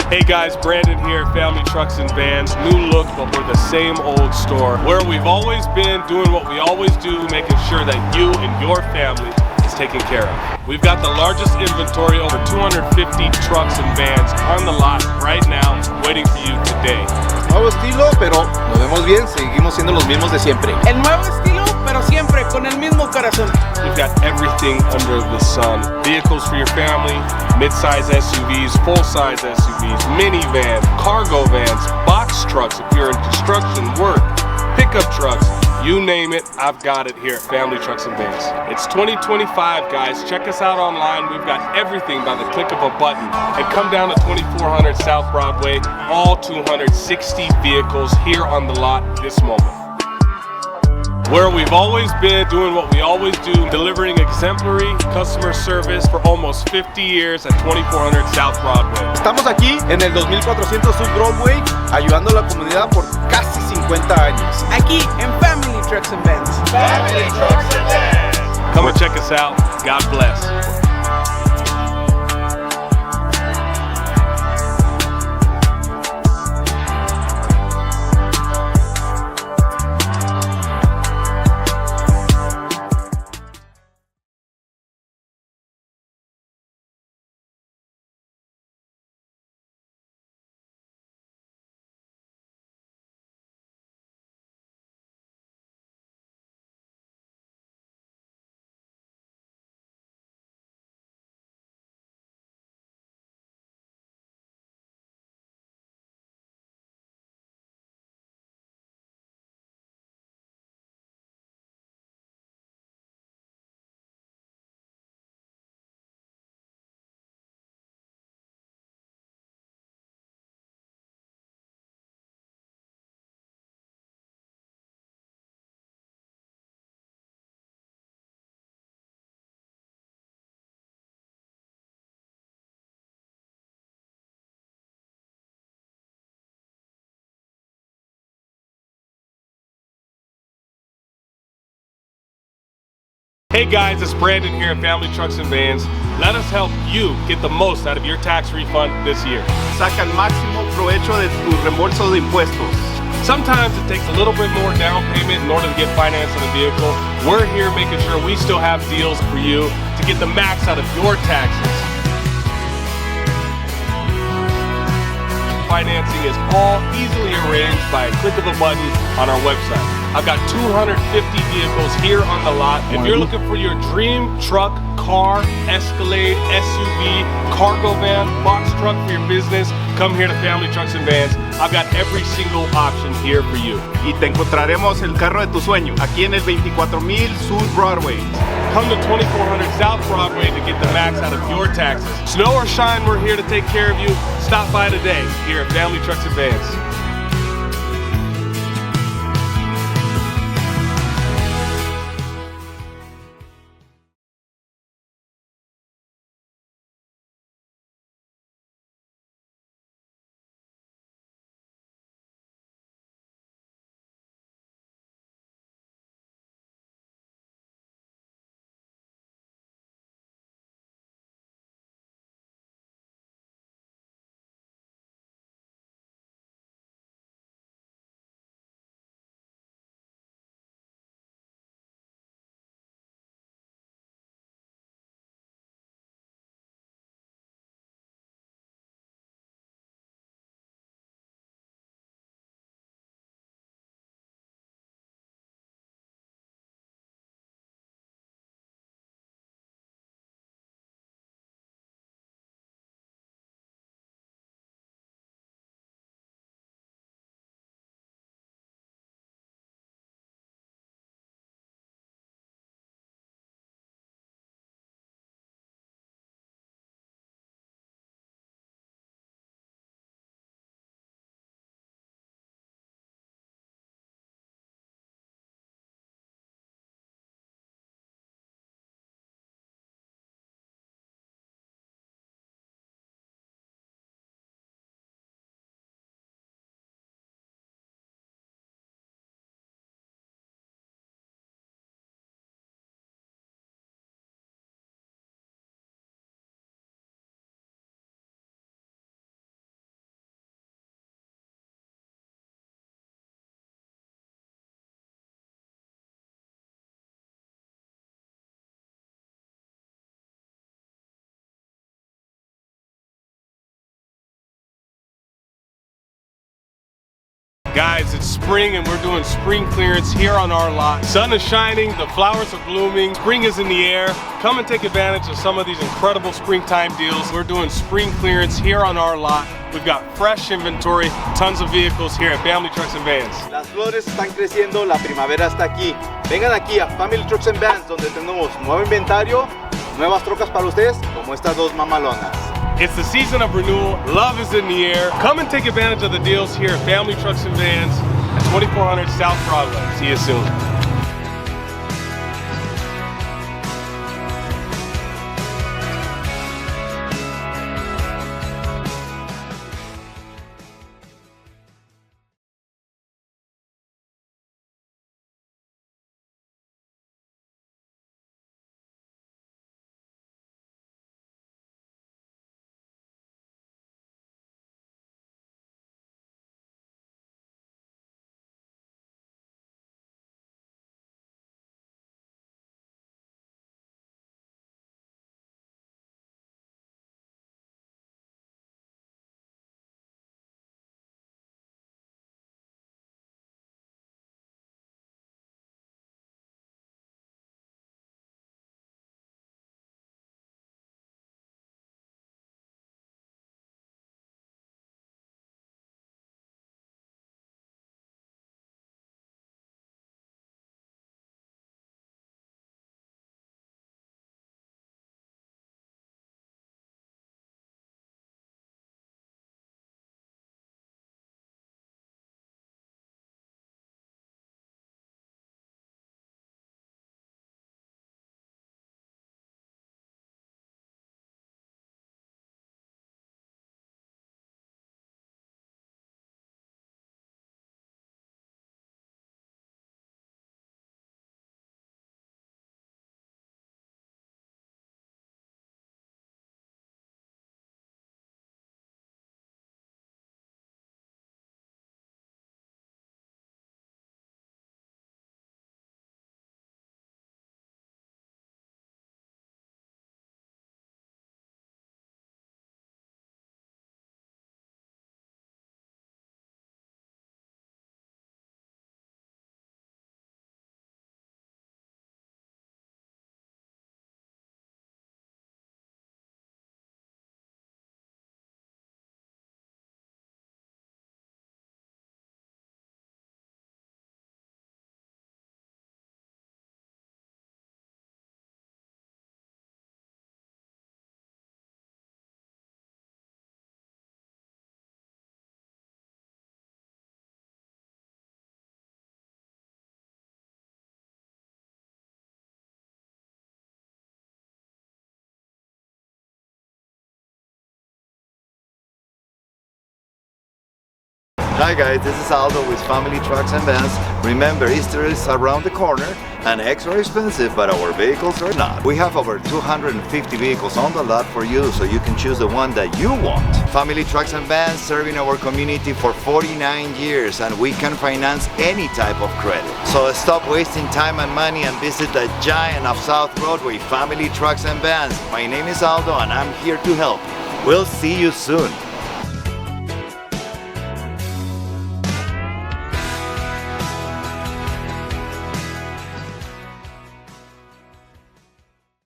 Hey guys, Brandon here, Family Trucks and Vans. New look, but we're the same old store. Where we've always been, doing what we always do, making sure that you and your family is taken care of. We've got the largest inventory, over 250 trucks and vans on the lot right now, waiting for you today. Nuevo estilo, pero nos vemos bien, seguimos siendo los mismos de siempre. El nuevo estilo, pero siempre con el mismo corazón. We've got everything under the sun. Vehicles for your family, mid-size SUVs, full-size SUVs, minivan, cargo vans, box trucks if you're in construction, work, pickup trucks, you name it, I've got it here at Family Trucks and Vans. It's 2025, guys. Check us out online. We've got everything by the click of a button. And come down to 2400 South Broadway, all 260 vehicles here on the lot this moment. Where we've always been, doing what we always do, delivering exemplary customer service for almost 50 years at 2400 South Broadway. Estamos aquí en el 2400 South Broadway, ayudando a la comunidad por casi 50 años. Aquí en Family Trucks and Vans. Family Trucks and Vans. Come and check us out. God bless. Hey guys, it's Brandon here at Family Trucks and Vans. Let us help you get the most out of your tax refund this year. Saca el máximo provecho de tu reembolso de impuestos. Sometimes it takes a little bit more down payment in order to get finance on a vehicle. We're here making sure we still have deals for you to get the max out of your taxes. Financing is all easily arranged by a click of a button on our website. I've got 250 vehicles here on the lot. If you're looking for your dream truck, car, Escalade, SUV, cargo van, box truck for your business, come here to Family Trucks and Vans. I've got every single option here for you. Y te encontraremos el carro de tu sueño, aquí en el 24000 South Broadway. Come to 2400 South Broadway to get the max out of your taxes. Snow or shine, we're here to take care of you. Stop by today here at Family Trucks and Vans. Guys, it's spring and we're doing spring clearance here on our lot. Sun is shining, the flowers are blooming, spring is in the air. Come and take advantage of some of these incredible springtime deals. We're doing spring clearance here on our lot. We've got fresh inventory, tons of vehicles here at Family Trucks and Vans. Las flores están creciendo, la primavera está aquí. Vengan aquí a Family Trucks and Vans, donde tenemos nuevo inventario, nuevas trocas para ustedes, como estas dos mamalonas. It's the season of renewal, love is in the air. Come and take advantage of the deals here at Family Trucks and Vans at 2400 South Broadway. See you soon. Hi guys, this is Aldo with Family Trucks and Vans. Remember, Easter is around the corner and eggs are expensive, but our vehicles are not. We have over 250 vehicles on the lot for you, so you can choose the one that you want. Family Trucks and Vans, serving our community for 49 years, and we can finance any type of credit. So stop wasting time and money and visit the giant of South Broadway, Family Trucks and Vans. My name is Aldo and I'm here to help. We'll see you soon.